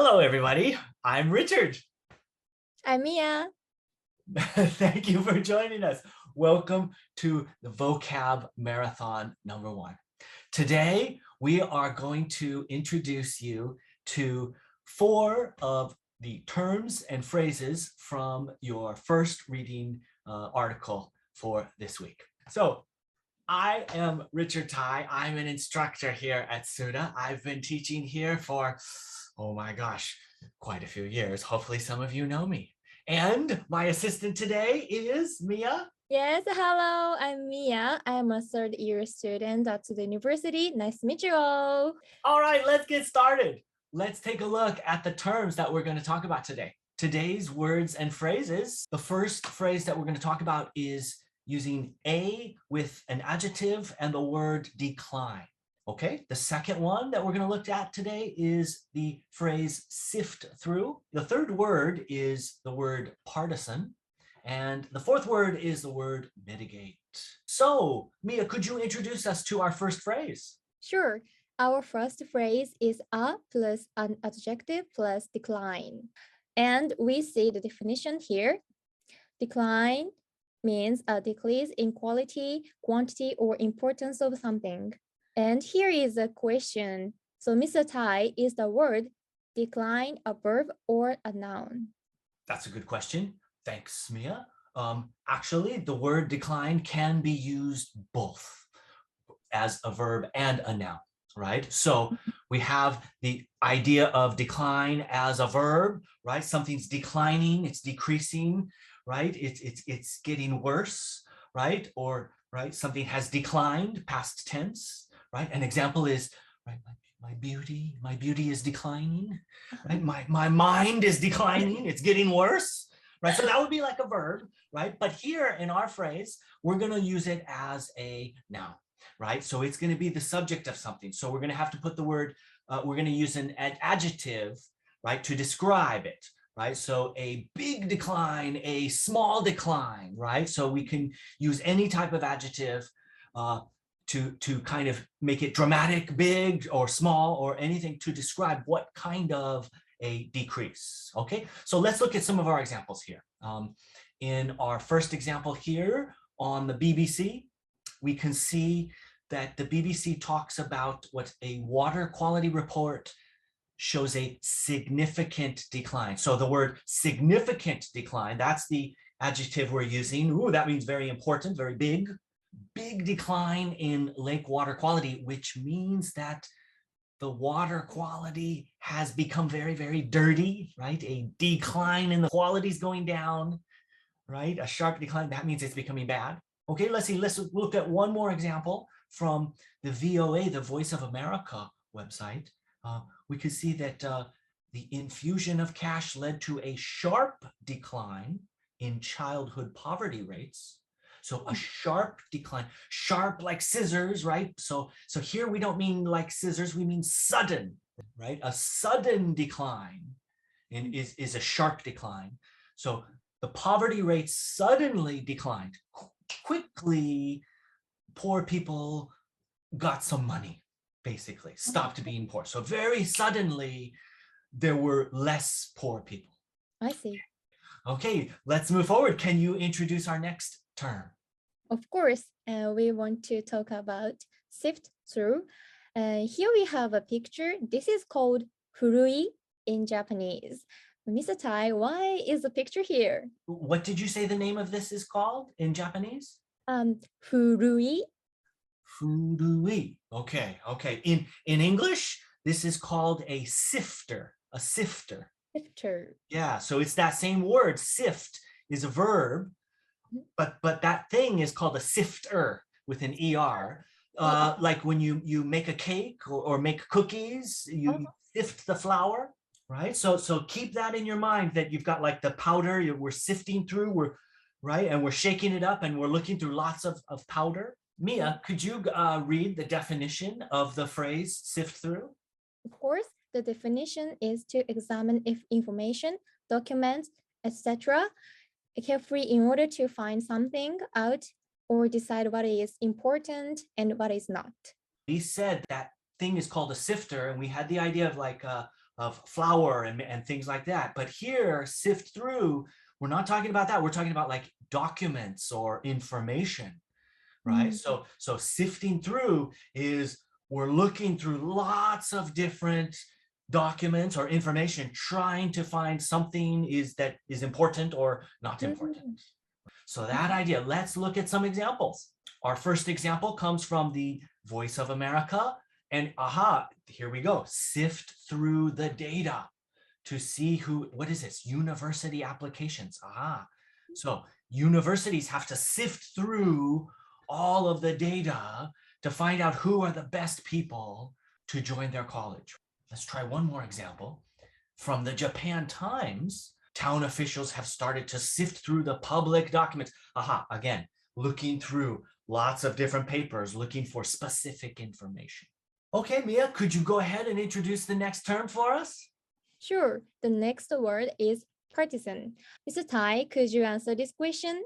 Hello, everybody. I'm Richard. I'm Mia. Thank you for joining us. Welcome to the Vocab Marathon #1. Today, we are going to introduce you to 4 of the terms and phrases from your first reading article for this week. So, I am Richard Tai. I'm an instructor here at Tsuda. I've been teaching here for, oh my gosh, quite a few years. Hopefully some of you know me. And my assistant today is Mia. Yes, hello, I'm Mia. I'm a third-year student at the university. Nice to meet you all. All right, let's get started. Let's take a look at the terms that we're going to talk about today. Today's words and phrases. The first phrase that we're going to talk about is using a with an adjective and the word decline. Okay, the second one that we're going to look at today is the phrase sift through. The third word is the word partisan. And the fourth word is the word mitigate. So, Mia, could you introduce us to our first phrase? Sure. Our first phrase is a plus an adjective plus decline. And we see the definition here. Decline means a decrease in quality, quantity, or importance of something. And here is a question. So, Mr. Tai, is the word decline a verb or a noun? That's a good question. Thanks, Mia. Actually, the word decline can be used both as a verb and a noun, right? So we have the idea of decline as a verb, right? Something's declining, it's decreasing, right? It's getting worse, right? Or right, something has declined, past tense, right? An example is, right, my beauty is declining, right? My mind is declining, it's getting worse. Right, so that would be like a verb, right? But here in our phrase, we're going to use it as a noun, right? So it's going to be the subject of something. So we're going to have to put the word, we're going to use an adjective, right, to describe it, right? So a big decline, a small decline, right? So we can use any type of adjective to kind of make it dramatic, big or small or anything to describe what kind of a decrease. Okay, so let's look at some of our examples here. In our first example here on the BBC, we can see that the BBC talks about what a water quality report shows a significant decline. So the word significant decline, that's the adjective we're using. Ooh, that means very important, very big. Big decline in lake water quality, which means that the water quality has become very, very dirty, right? A decline in the quality is going down, right? A sharp decline, that means it's becoming bad. Okay, let's see, let's look at one more example from the VOA, the Voice of America website. We could see that the infusion of cash led to a sharp decline in childhood poverty rates. So a sharp decline, sharp like scissors, right? So here we don't mean like scissors, we mean sudden, right? A sudden decline is a sharp decline. So the poverty rate suddenly declined. Quickly, poor people got some money, basically, stopped being poor. So very suddenly, there were less poor people. I see. Okay, let's move forward. Can you introduce our next term? Of course, we want to talk about sift through. Here we have a picture. This is called furui in Japanese. Mr. Tai, why is the picture here? What did you say the name of this is called in Japanese? Furui. Furui. Okay. In English, this is called a sifter. A sifter. Sifter. Yeah, so it's that same word. Sift is a verb. But that thing is called a sifter with an ER. Like when you make a cake or make cookies, you sift the flour, right? So keep that in your mind that you've got like the powder we're sifting through, and we're shaking it up and we're looking through lots of powder. Mia, could you read the definition of the phrase sift through? Of course, the definition is to examine if information, documents, etc. carefully in order to find something out or decide what is important and what is not. We said that thing is called a sifter, and we had the idea of like of flour and things like that. But here, sift through, we're not talking about that. We're talking about like documents or information, right? So sifting through is we're looking through lots of different documents or information, trying to find something that is important or not important. So that idea, let's look at some examples. Our first example comes from the Voice of America. And here we go. Sift through the data to see what is this? University applications. So universities have to sift through all of the data to find out who are the best people to join their college. Let's try one more example. From the Japan Times, town officials have started to sift through the public documents. Again, looking through lots of different papers, looking for specific information. Okay, Mia, could you go ahead and introduce the next term for us? Sure. The next word is partisan. Mr. Tai, could you answer this question?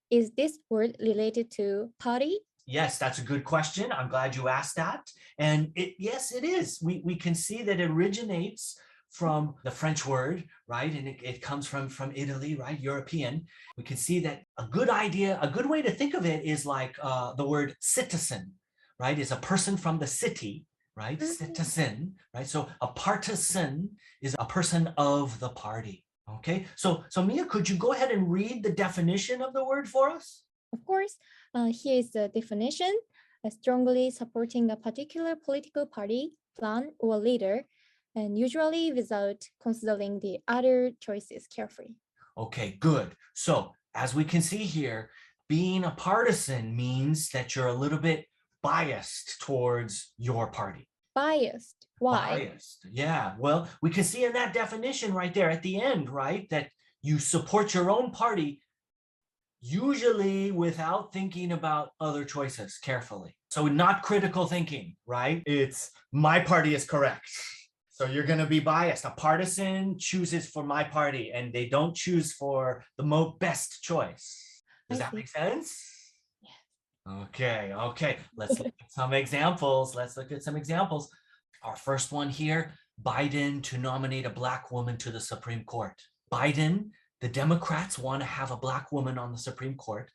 Is this word related to party? Yes, that's a good question. I'm glad you asked that. And yes, it is. We can see that it originates from the French word, right? And it comes from Italy, right? European. We can see that a good idea, a good way to think of it is like the word citizen, right? Is a person from the city, right? Citizen, right? So a partisan is a person of the party. Okay, so Mia, could you go ahead and read the definition of the word for us? Of course, here is the definition: strongly supporting a particular political party, plan, or leader, and usually without considering the other choices carefully. Okay, good. So as we can see here, being a partisan means that you're a little bit biased towards your party. Biased. Why? Biased. Yeah. Well, we can see in that definition right there at the end, right, that you support your own party, usually without thinking about other choices carefully. So not critical thinking, right? It's my party is correct. So you're going to be biased. A partisan chooses for my party and they don't choose for the best choice. Does that make sense? Okay. Let's look at some examples. Our first one here, Biden to nominate a Black woman to the Supreme Court. Biden, the Democrats want to have a Black woman on the Supreme Court,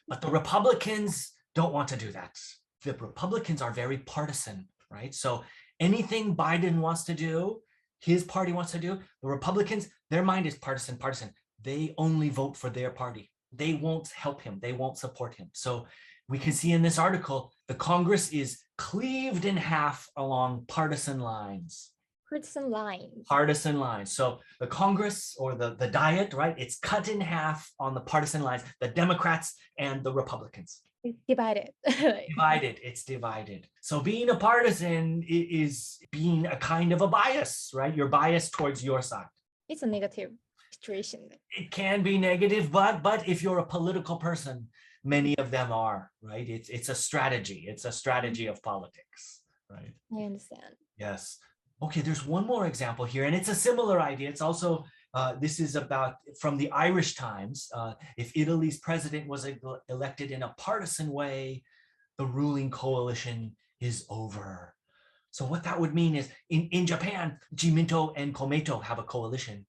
but the Republicans don't want to do that. The Republicans are very partisan, right? So anything Biden wants to do, his party wants to do, the Republicans, their mind is partisan. They only vote for their party. They won't help him. They won't support him. So we can see in this article, the Congress is cleaved in half along partisan lines. Partisan lines. So the Congress or the Diet, right? It's cut in half on the partisan lines, the Democrats and the Republicans. It's divided. It's divided. So being a partisan is being a kind of a bias, right? You're biased towards your side. It's a negative situation. It can be negative, but if you're a political person, many of them are, right? It's a strategy. It's a strategy of politics, right? I understand. Yes. Okay, there's one more example here, and it's a similar idea. It's also, this is about from the Irish Times. If Italy's president was elected in a partisan way, the ruling coalition is over. So what that would mean is in Japan, Jiminto and Komeito have a coalition,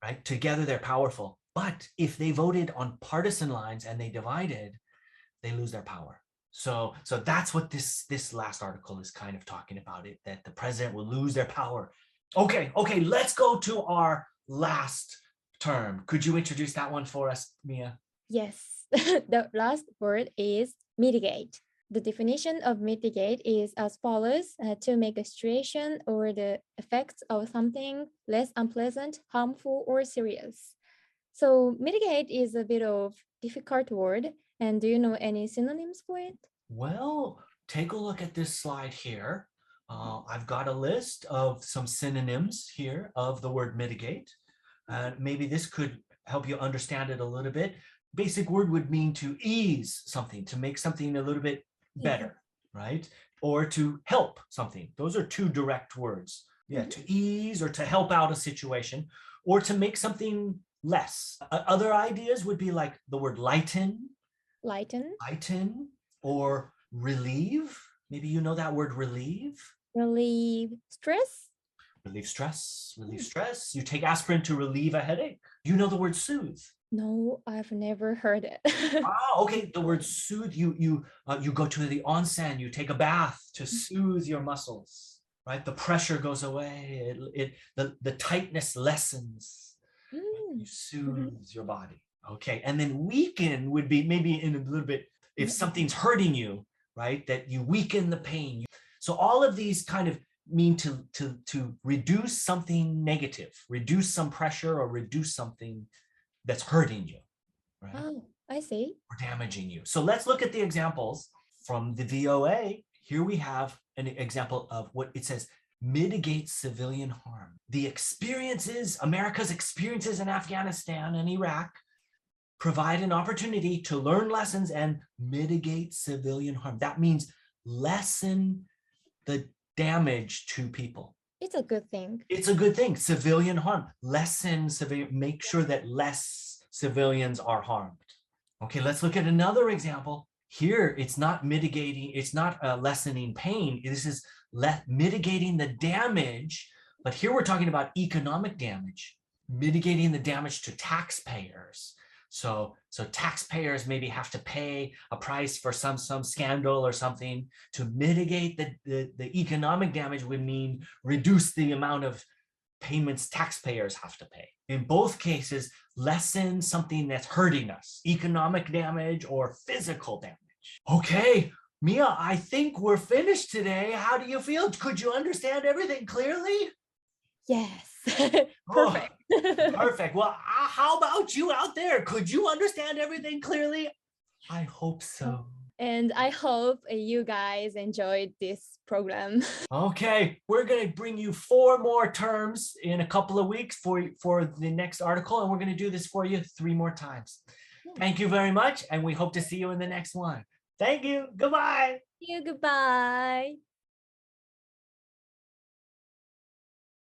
right? Together they're powerful. But if they voted on partisan lines and they divided, they lose their power. So that's what this last article is kind of talking about, it that the president will lose their power. Okay, let's go to our last term. Could you introduce that one for us, Mia? Yes, the last word is mitigate. The definition of mitigate is as follows: to make a situation or the effects of something less unpleasant, harmful, or serious. So mitigate is a bit of difficult word. And do you know any synonyms for it? Well, take a look at this slide here. I've got a list of some synonyms here of the word mitigate. Maybe this could help you understand it a little bit. Basic word would mean to ease something, to make something a little bit better, right? Or to help something. Those are two direct words. Yeah, to ease or to help out a situation, or to make something less. Other ideas would be like the word lighten, or relieve. Maybe you know that word relieve. Relieve stress. Relieve stress, relieve stress. You take aspirin to relieve a headache. You know the word soothe. No, I've never heard it. Okay. The word soothe, you go to the onsen, you take a bath to soothe your muscles, right? The pressure goes away. The tightness lessens. You soothe your body. Okay. And then weaken would be maybe in a little bit, if something's hurting you, right? That you weaken the pain. So all of these kind of mean to reduce something negative, reduce some pressure, or reduce something that's hurting you, right? Oh, I see. Or damaging you. So let's look at the examples from the VOA. Here we have an example of what it says: mitigate civilian harm. The experiences, America's experiences in Afghanistan and Iraq, provide an opportunity to learn lessons and mitigate civilian harm. That means lessen the damage to people. It's a good thing. It's a good thing. Civilian harm. Lessen civilian, make sure that less civilians are harmed. Okay, let's look at another example. Here, it's not mitigating, it's not lessening pain. This is mitigating the damage. But here we're talking about economic damage, mitigating the damage to taxpayers. So taxpayers maybe have to pay a price for some scandal or something. To mitigate the economic damage would mean reduce the amount of payments taxpayers have to pay. In both cases, lessen something that's hurting us, economic damage or physical damage. Okay, Mia, I think we're finished today. How do you feel? Could you understand everything clearly? Yes. Perfect. Oh, perfect. Well, how about you out there? Could you understand everything clearly? I hope so. And I hope you guys enjoyed this program. Okay, we're going to bring you 4 more terms in a couple of weeks for the next article, and we're going to do this for you 3 more times. Thank you very much, and we hope to see you in the next one. Thank you. Goodbye. See you. Goodbye.